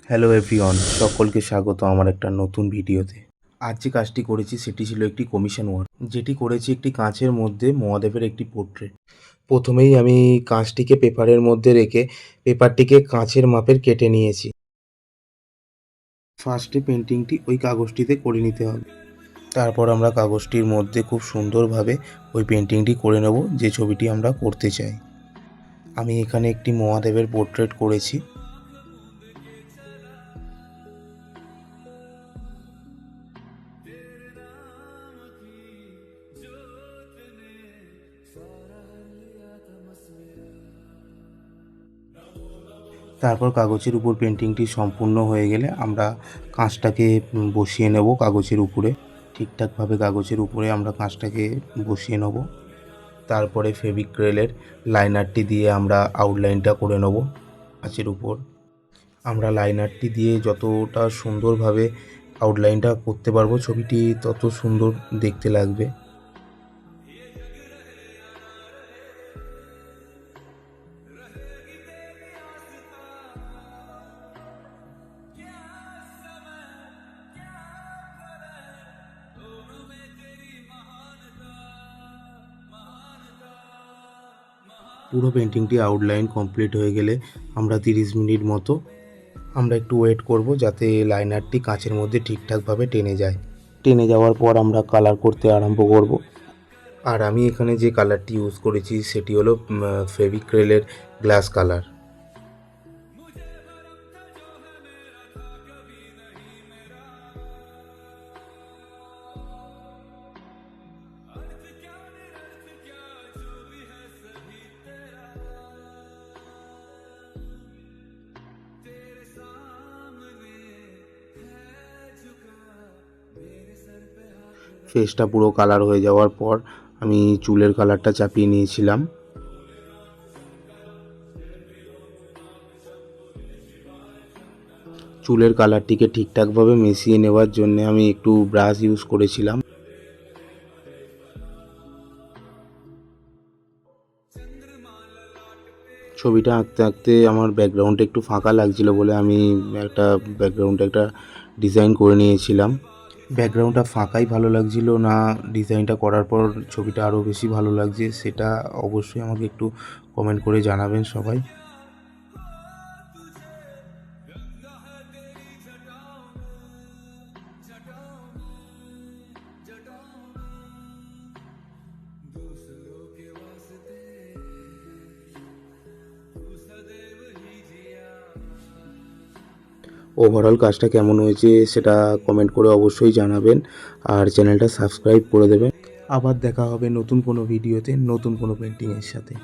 Hello everyone, সকলকে স্বাগত আমার একটা নতুন ভিডিওতে। আজ যে কাজটি করেছি সেটি ছিল একটি কমিশন ওয়ার্ক, যেটি করেছি একটি কাঁচের মধ্যে মহাদেবের একটি পোর্ট্রেট। প্রথমেই আমি কাঁচটিকে পেপারের মধ্যে রেখে পেপারটিকে কাঁচের মাপের কেটে নিয়েছি। ফার্স্টে পেন্টিংটি ওই কাগজটিতে করে নিতে হবে। তারপর আমরা কাগজটির মধ্যে খুব সুন্দরভাবে ওই পেন্টিংটি করে নেব যে ছবিটি আমরা করতে চাই। আমি এখানে একটি মহাদেবের পোর্ট্রেট করেছি। তারপর কাগজের উপর পেন্টিংটি সম্পূর্ণ হয়ে গেলে আমরা কাঁচটাকে বসিয়ে নেব কাগজের উপরে। ঠিকঠাকভাবে কাগজের উপরে আমরা কাঁচটাকে বসিয়ে নেব। তারপরে ফেভিক্রেলের লাইনারটি দিয়ে আমরা আউটলাইনটা করে নেব কাঁচের উপর। আমরা লাইনারটি দিয়ে যতটা সুন্দরভাবে আউটলাইনটা করতে পারবো ছবিটি তত সুন্দর দেখতে লাগবে। পুরো পেন্টিংটি আউটলাইন কমপ্লিট হয়ে গেলে আমরা 30 মিনিট মতো আমরা একটু ওয়েট করব যাতে লাইনারটি কাঁচের মধ্যে ঠিকঠাকভাবে টেনে যায়। টেনে যাওয়ার পর আমরা কালার করতে আরম্ভ করব। আর আমি এখানে যে কালারটি ইউজ করেছি সেটি হলো ফেভিক্রেলের গ্লাস কালার। ফেসটা পুরো কালার হয়ে যাওয়ার পর আমি চুলের কালারটা চাপিয়ে নিয়েছিলাম। চুলের কালারটিকে ঠিকঠাকভাবে মিশিয়ে নেওয়ার জন্য আমি একটু ব্রাশ ইউজ করেছিলাম। ছবিটা আঁকতে আঁকতে আমার ব্যাকগ্রাউন্ডটা একটু ফাঁকা লাগছিল বলে আমি একটা ডিজাইন করে নিয়েছিলাম। ব্যাকগ্রাউন্ডটা ফাঁকাই ভালো লাগছিল না ডিজাইনটা করার পর ছবিটা আরও বেশি ভালো লাগছে, সেটা অবশ্যই আমাকে একটু কমেন্ট করে জানাবেন সবাই। ওভারঅল কাজটা কেমন হয়েছে সেটা কমেন্ট করে অবশ্যই জানাবেন, আর চ্যানেলটা সাবস্ক্রাইব করে দেবেন। আবার দেখা হবে নতুন কোনো ভিডিওতে নতুন কোনো পেন্টিংয়ের সাথে।